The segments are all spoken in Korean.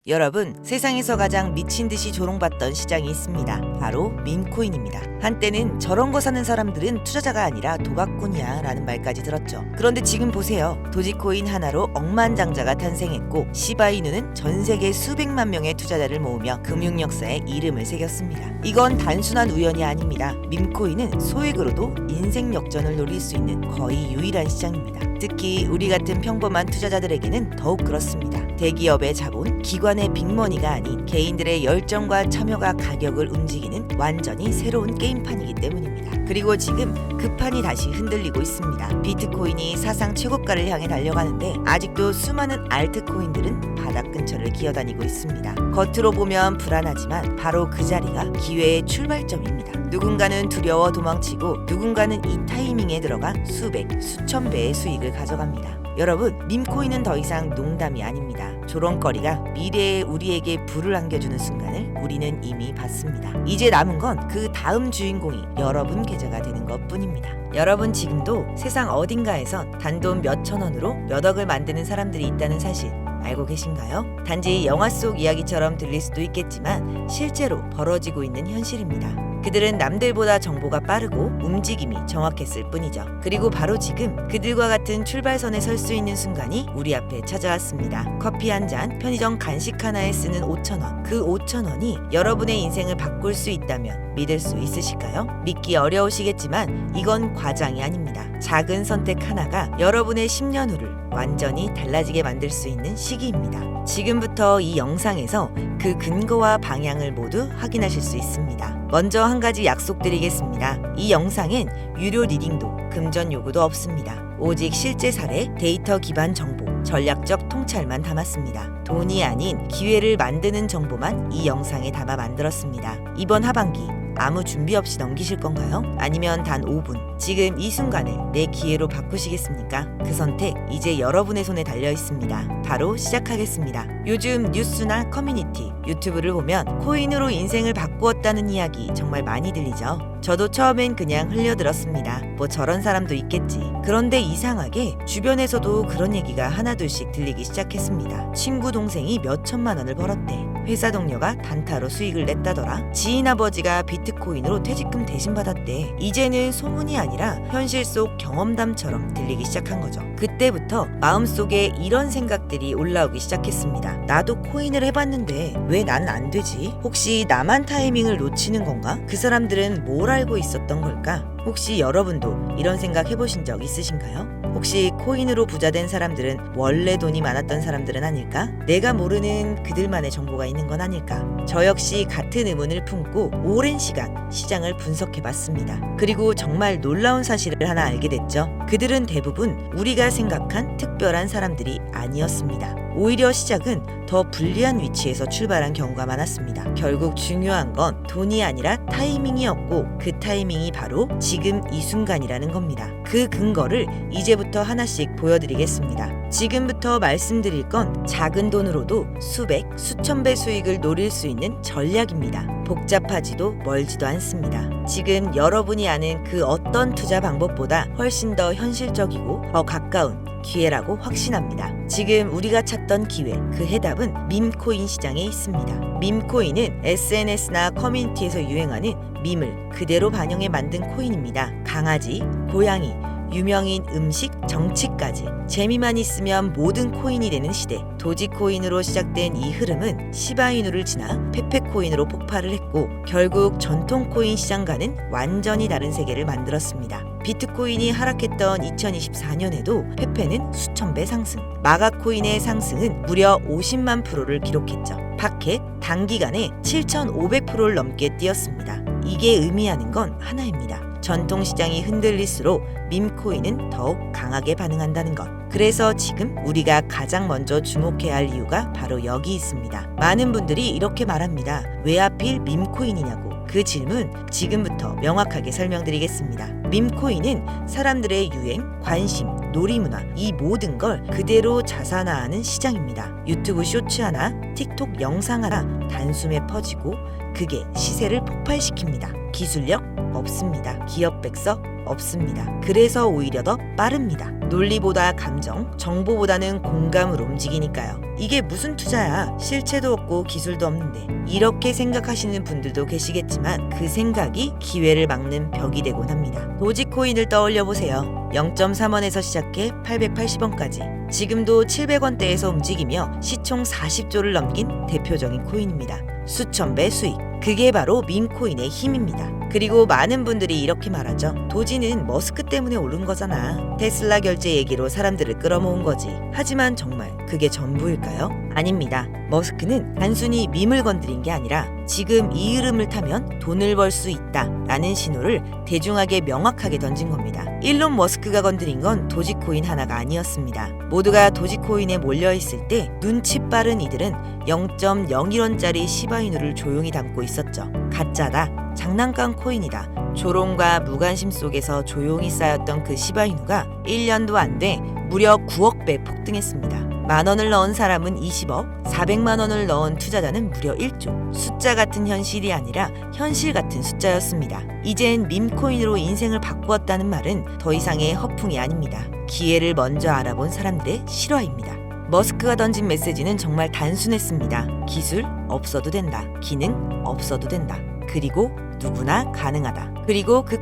여러분, 세상에서 가장 미친 듯이 조롱받던 시장이 있습니다. 바로 밈코인입니다. 한때는 저런 거 사는 사람들은 투자자가 아니라 도박꾼이야 라는 말까지 들었죠. 그런데 지금 보세요. 도지코인 하나로 억만장자가 탄생했고 시바이누는 전 세계 수백만 명의 투자자를 모으며 금융 역사에 이름을 새겼습니다. 이건 단순한 우연이 아닙니다. 밈코인은 소액으로도 인생 역전을 노릴 수 있는 거의 유일한 시장입니다. 특히 우리 같은 평범한 투자자들에게는 더욱 그렇습니다. 대기업의 자본, 기관의 빅머니가 아닌 개인들의 열정과 참여가 가격을 움직이는 완전히 새로운 게임판이기 때문입니다. 그리고 지금 그 판이 다시 흔들리고 있습니다. 비트코인이 사상 최고가를 향해 달려가는데 아직도 수많은 알트코인들은 바닥 근처를 기어다니고 있습니다. 겉으로 보면 불안하지만 바로 그 자리가 기회의 출발점입니다. 누군가는 두려워 도망치고 누군가는 이 타이밍에 들어가 수백, 수천 배의 수익을 가져갑니다. 여러분, 밈코인은 더 이상 농담이 아닙니다. 조롱거리가 미래의 우리에게 불을 안겨주는 순간을 우리는 이미 봤습니다. 이제 남은 건 그 다음 주인공이 여러분 계좌가 되는 것뿐입니다. 여러분 지금도 세상 어딘가에선 단돈 몇천 원으로 몇 억을 만드는 사람들이 있다는 사실 알고 계신가요? 단지 영화 속 이야기처럼 들릴 수도 있겠지만 실제로 벌어지고 있는 현실입니다. 그들은 남들보다 정보가 빠르고 움직임이 정확했을 뿐이죠. 그리고 바로 지금 그들과 같은 출발선에 설 수 있는 순간이 우리 앞에 찾아왔습니다. 커피 한 잔, 편의점 간식 하나에 쓰는 5,000원. 그 5,000원이 여러분의 인생을 바꿀 수 있다면 믿을 수 있으실까요? 믿기 어려우시겠지만 이건 과장이 아닙니다. 작은 선택 하나가 여러분의 10년 후를 완전히 달라지게 만들 수 있는 시기입니다. 지금부터 이 영상에서 그 근거와 방향을 모두 확인하실 수 있습니다. 먼저 한 가지 약속드리겠습니다. 이 영상엔 유료 리딩도 금전 요구도 없습니다. 오직 실제 사례, 데이터 기반 정보, 전략적 통찰만 담았습니다. 돈이 아닌 기회를 만드는 정보만 이 영상에 담아 만들었습니다. 이번 하반기 아무 준비 없이 넘기실 건가요? 아니면 단 5분, 지금 이 순간을 내 기회로 바꾸시겠습니까? 그 선택 이제 여러분의 손에 달려 있습니다. 바로 시작하겠습니다. 요즘 뉴스나 커뮤니티, 유튜브를 보면 코인으로 인생을 바꾸었다는 이야기 정말 많이 들리죠? 저도 처음엔 그냥 흘려들었습니다. 뭐 저런 사람도 있겠지. 그런데 이상하게 주변에서도 그런 얘기가 하나둘씩 들리기 시작했습니다. 친구 동생이 몇 천만 원을 벌었대. 회사 동료가 단타로 수익을 냈다더라. 지인 아버지가 비트코인으로 퇴직금 대신 받았대. 이제는 소문이 아니라 현실 속 경험담처럼 들리기 시작한 거죠. 그때부터 마음속에 이런 생각들이 올라오기 시작했습니다. 나도 코인을 해봤는데 왜 난 안 되지? 혹시 나만 타이밍을 놓치는 건가? 그 사람들은 뭘 알고 있었던 걸까? 혹시 여러분도 이런 생각 해보신 적 있으신가요? 혹시 코인으로 부자된 사람들은 원래 돈이 많았던 사람들은 아닐까? 내가 모르는 그들만의 정보가 있는 건 아닐까? 저 역시 같은 의문을 품고 오랜 시간 시장을 분석해봤습니다. 그리고 정말 놀라운 사실을 하나 알게 됐죠. 그들은 대부분 우리가 생각한 특별한 사람들이 아니었습니다. 오히려 시작은 더 불리한 위치에서 출발한 경우가 많았습니다. 결국 중요한 건 돈이 아니라 타이밍이었고 그 타이밍이 바로 지금 이 순간이라는 겁니다. 그 근거를 이제부터 하나씩 보여드리겠습니다. 지금부터 말씀드릴 건 작은 돈으로도 수백, 수천 배 수익을 노릴 수 있는 전략입니다. 복잡하지도 멀지도 않습니다. 지금 여러분이 아는 그 어떤 투자 방법보다 훨씬 더 현실적이고 더 가까운 기회라고 확신합니다. 지금 우리가 찾던 기회, 그 해답은 밈코인 시장에 있습니다. 밈코인은 SNS나 커뮤니티에서 유행하는 밈을 그대로 반영해 만든 코인입니다. 강아지, 고양이, 유명인, 음식, 정치까지 재미만 있으면 모든 코인이 되는 시대. 도지코인으로 시작된 이 흐름은 시바이누를 지나 페페코인으로 폭발을 했고 결국 전통 코인 시장과는 완전히 다른 세계를 만들었습니다. 비트코인이 하락했던 2024년에도 페페는 수천 배 상승, 마가코인의 상승은 무려 50만 프로를 기록했죠. 파켓 단기간에 7,500%를 넘게 뛰었습니다. 이게 의미하는 건 하나입니다. 전통 시장이 흔들릴수록 밈코인은 더욱 강하게 반응한다는 것. 그래서 지금 우리가 가장 먼저 주목해야 할 이유가 바로 여기 있습니다. 많은 분들이 이렇게 말합니다. 왜 하필 밈코인이냐고. 그 질문 지금부터 명확하게 설명드리겠습니다. 밈코인은 사람들의 유행, 관심, 놀이문화, 이 모든 걸 그대로 자산화하는 시장입니다. 유튜브 쇼츠 하나, 틱톡 영상 하나 단숨에 퍼지고 그게 시세를 폭발시킵니다. 기술력 없습니다. 기업 백서 없습니다. 그래서 오히려 더 빠릅니다. 논리보다 감정, 정보보다는 공감으로 움직이니까요. 이게 무슨 투자야? 실체도 없고 기술도 없는데. 이렇게 생각하시는 분들도 계시겠지만 그 생각이 기회를 막는 벽이 되곤 합니다. 도지코인을 떠올려 보세요. 0.3원에서 시작해 880원까지. 지금도 700원대에서 움직이며 시총 40조를 넘긴 대표적인 코인입니다. 수천 배 수익. 그게 바로 밈코인의 힘입니다. 그리고 많은 분들이 이렇게 말하죠. 도지는 머스크 때문에 오른 거잖아. 테슬라 결제 얘기로 사람들을 끌어모은 거지. 하지만 정말 그게 전부일까요? 아닙니다. 머스크는 단순히 밈을 건드린 게 아니라 지금 이 흐름을 타면 돈을 벌 수 있다 라는 신호를 대중에게 명확하게 던진 겁니다. 일론 머스크가 건드린 건 도지코인 하나가 아니었습니다. 모두가 도지코인에 몰려있을 때 눈치 빠른 이들은 0.01원짜리 시바이누를 조용히 담고 있었죠. 가짜다, 장난감 코인이다, 조롱과 무관심 속에서 조용히 쌓였던 그 시바이누가 1년도 안 돼 무려 9억 배 폭등했습니다. 만원을 넣은 사람은 20억, 400만원을 넣은 투자자는 무려 1조. 숫자 같은 현실이 아니라 현실 같은 숫자였습니다. 이젠 밈코인으로 인생을 바꾸었다는 말은 더 이상의 허풍이 아닙니다. 기회를 먼저 알아본 사람들의 실화입니다. 머스크가 던진 메시지는 정말 단순했습니다. 기술 없어도 된다. 기능 없어도 된다. 그리고 누구나 가능하다. 그리고 그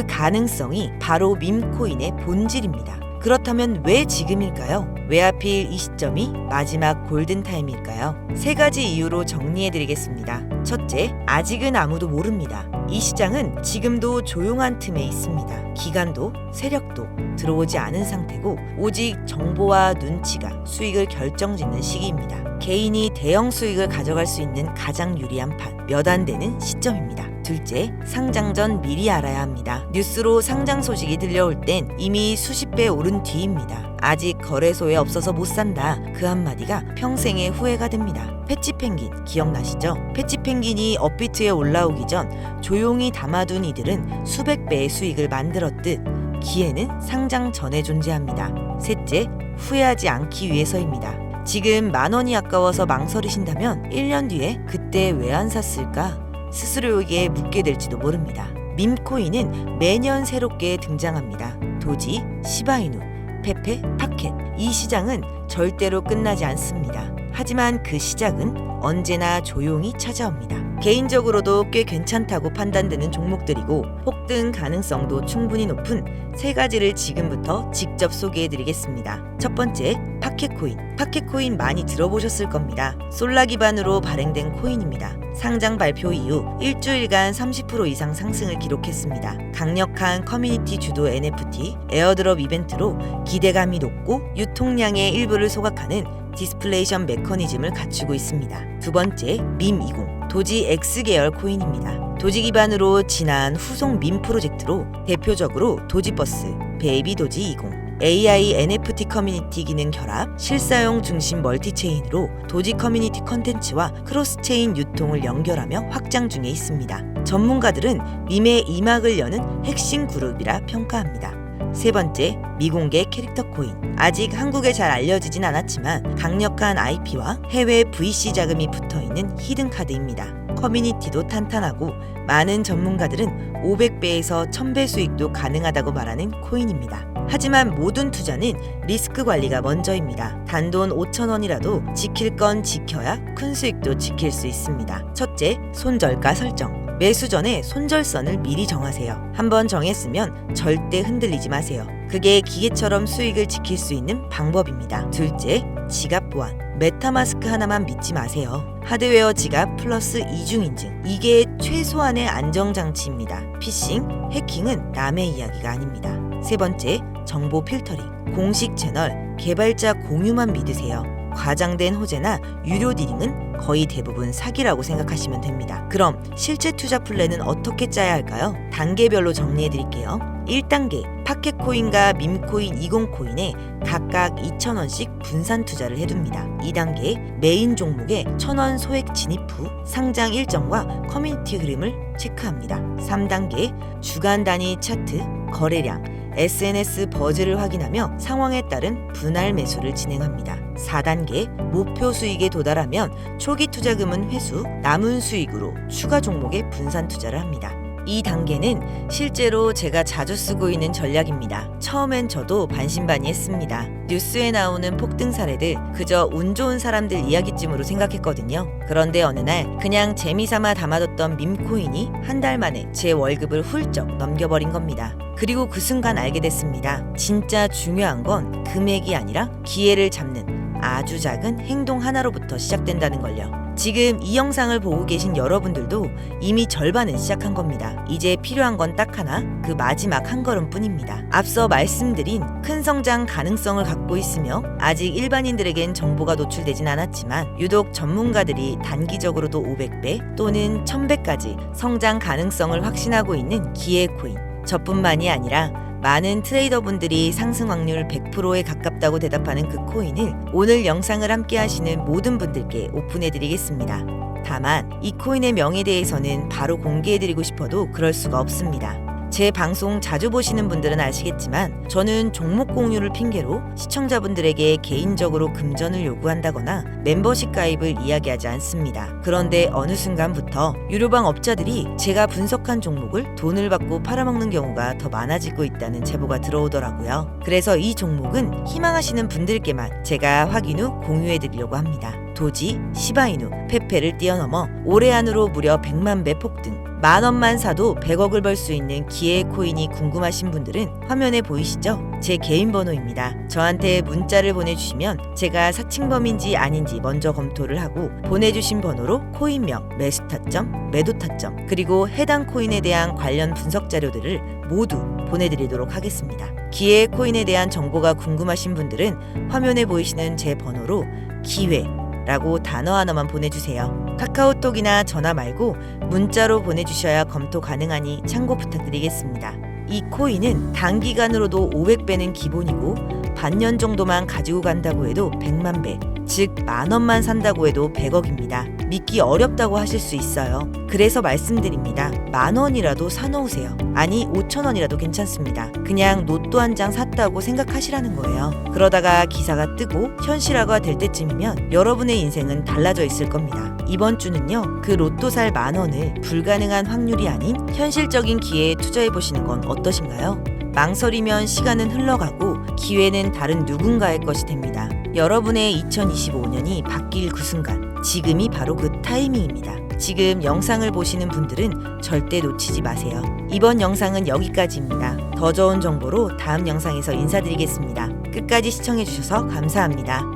가능성이 바로 밈코인의 본질입니다. 그렇다면 왜 지금일까요? 왜 하필 이 시점이 마지막 골든타임일까요? 세 가지 이유로 정리해드리겠습니다. 첫째, 아직은 아무도 모릅니다. 이 시장은 지금도 조용한 틈에 있습니다. 기관도 세력도 들어오지 않은 상태고 오직 정보와 눈치가 수익을 결정짓는 시기입니다. 개인이 대형 수익을 가져갈 수 있는 가장 유리한 판, 몇 안 되는 시점입니다. 둘째, 상장 전 미리 알아야 합니다. 뉴스로 상장 소식이 들려올 땐 이미 수십 배 오른 뒤입니다. 아직 거래소에 없어서 못 산다. 그 한마디가 평생의 후회가 됩니다. 패치펭귄 기억나시죠? 패치펭귄이 업비트에 올라오기 전 조용히 담아둔 이들은 수백 배의 수익을 만들었듯 기회는 상장 전에 존재합니다. 셋째, 후회하지 않기 위해서입니다. 지금 만원이 아까워서 망설이신다면 1년 뒤에 그때 왜 안 샀을까? 스스로에게 묻게 될지도 모릅니다. 밈코인은 매년 새롭게 등장합니다. 도지, 시바이누, 페페, 파켓. 이 시장은 절대로 끝나지 않습니다. 하지만 그 시작은 언제나 조용히 찾아옵니다. 개인적으로도 꽤 괜찮다고 판단되는 종목들이고 폭등 가능성도 충분히 높은 세 가지를 지금부터 직접 소개해드리겠습니다. 첫 번째, 파켓코인. 파켓코인 많이 들어보셨을 겁니다. 솔라 기반으로 발행된 코인입니다. 상장 발표 이후 일주일간 30% 이상 상승을 기록했습니다. 강력한 커뮤니티 주도 NFT, 에어드롭 이벤트로 기대감이 높고 유통량의 일부를 소각하는 디스플레이션 메커니즘을 갖추고 있습니다. 두 번째, 밈20. 도지 X 계열 코인입니다. 도지 기반으로 진화한 후속 밈 프로젝트로 대표적으로 도지버스, 베이비 도지 20, AI NFT 커뮤니티 기능 결합, 실사용 중심 멀티체인으로 도지 커뮤니티 컨텐츠와 크로스체인 유통을 연결하며 확장 중에 있습니다. 전문가들은 밈의 이막을 여는 핵심 그룹이라 평가합니다. 세 번째, 미공개 캐릭터 코인. 아직 한국에 잘 알려지진 않았지만 강력한 IP와 해외 VC 자금이 붙어있는 히든 카드입니다. 커뮤니티도 탄탄하고 많은 전문가들은 500배에서 1000배 수익도 가능하다고 말하는 코인입니다. 하지만 모든 투자는 리스크 관리가 먼저입니다. 단돈 5,000원이라도 지킬 건 지켜야 큰 수익도 지킬 수 있습니다. 첫째, 손절가 설정. 매수 전에 손절선을 미리 정하세요. 한번 정했으면 절대 흔들리지 마세요. 그게 기계처럼 수익을 지킬 수 있는 방법입니다. 둘째, 지갑 보안. 메타마스크 하나만 믿지 마세요. 하드웨어 지갑 플러스 이중인증. 이게 최소한의 안정장치입니다. 피싱, 해킹은 남의 이야기가 아닙니다. 세 번째, 정보 필터링. 공식 채널, 개발자 공유만 믿으세요. 과장된 호재나 유료 디링은 거의 대부분 사기라고 생각하시면 됩니다. 그럼 실제 투자 플랜은 어떻게 짜야 할까요? 단계별로 정리해 드릴게요. 1단계, 파켓코인과 밈코인 20코인에 각각 2,000원씩 분산 투자를 해둡니다. 2단계, 메인 종목에 1,000원 소액 진입 후 상장 일정과 커뮤니티 흐름을 체크합니다. 3단계, 주간 단위 차트, 거래량, SNS 버즈를 확인하며 상황에 따른 분할 매수를 진행합니다. 4단계 목표 수익에 도달하면 초기 투자금은 회수, 남은 수익으로 추가 종목에 분산 투자를 합니다. 이 단계는 실제로 제가 자주 쓰고 있는 전략입니다. 처음엔 저도 반신반의했습니다. 뉴스에 나오는 폭등 사례들 그저 운 좋은 사람들 이야기쯤으로 생각했거든요. 그런데 어느 날 그냥 재미삼아 담아뒀던 밈코인이 한 달 만에 제 월급을 훌쩍 넘겨버린 겁니다. 그리고 그 순간 알게 됐습니다. 진짜 중요한 건 금액이 아니라 기회를 잡는 아주 작은 행동 하나로부터 시작된다는 걸요. 지금 이 영상을 보고 계신 여러분들도 이미 절반은 시작한 겁니다. 이제 필요한 건 딱 하나, 그 마지막 한 걸음뿐입니다. 앞서 말씀드린 큰 성장 가능성을 갖고 있으며 아직 일반인들에겐 정보가 노출되진 않았지만 유독 전문가들이 단기적으로도 500배 또는 1000배까지 성장 가능성을 확신하고 있는 기회 코인. 저뿐만이 아니라 많은 트레이더분들이 상승 확률 100%에 가깝다고 대답하는 그 코인을 오늘 영상을 함께 하시는 모든 분들께 오픈해드리겠습니다. 다만 이 코인의 명에 대해서는 바로 공개해드리고 싶어도 그럴 수가 없습니다. 제 방송 자주 보시는 분들은 아시겠지만 저는 종목 공유를 핑계로 시청자분들에게 개인적으로 금전을 요구한다거나 멤버십 가입을 이야기하지 않습니다. 그런데 어느 순간부터 유료방 업자들이 제가 분석한 종목을 돈을 받고 팔아먹는 경우가 더 많아지고 있다는 제보가 들어오더라고요. 그래서 이 종목은 희망하시는 분들께만 제가 확인 후 공유해드리려고 합니다. 도지, 시바이누, 페페를 뛰어넘어 올해 안으로 무려 100만 배 폭등. 10,000원만 사도 100억을 벌 수 있는 기회 코인이 궁금하신 분들은 화면에 보이시죠? 제 개인 번호입니다. 저한테 문자를 보내주시면 제가 사칭범인지 아닌지 먼저 검토를 하고 보내주신 번호로 코인명, 매수 타점, 매도 타점, 그리고 해당 코인에 대한 관련 분석 자료들을 모두 보내드리도록 하겠습니다. 기회 코인에 대한 정보가 궁금하신 분들은 화면에 보이시는 제 번호로 기회 라고 단어 하나만 보내주세요. 카카오톡이나 전화 말고 문자로 보내주셔야 검토 가능하니 참고 부탁드리겠습니다. 이 코인은 단기간으로도 500배는 기본이고 반년 정도만 가지고 간다고 해도 100만 배, 즉 10,000원만 산다고 해도 100억입니다. 믿기 어렵다고 하실 수 있어요. 그래서 말씀드립니다. 10,000원이라도 사놓으세요. 아니 5,000원이라도 괜찮습니다. 그냥 로또 한 장 샀다고 생각하시라는 거예요. 그러다가 기사가 뜨고 현실화가 될 때쯤이면 여러분의 인생은 달라져 있을 겁니다. 이번 주는요, 그 로또 살 10,000원을 불가능한 확률이 아닌 현실적인 기회에 투자해보시는 건 어떠신가요? 망설이면 시간은 흘러가고 기회는 다른 누군가의 것이 됩니다. 여러분의 2025년이 바뀔 그 순간, 지금이 바로 그 타이밍입니다. 지금 영상을 보시는 분들은 절대 놓치지 마세요. 이번 영상은 여기까지입니다. 더 좋은 정보로 다음 영상에서 인사드리겠습니다. 끝까지 시청해주셔서 감사합니다.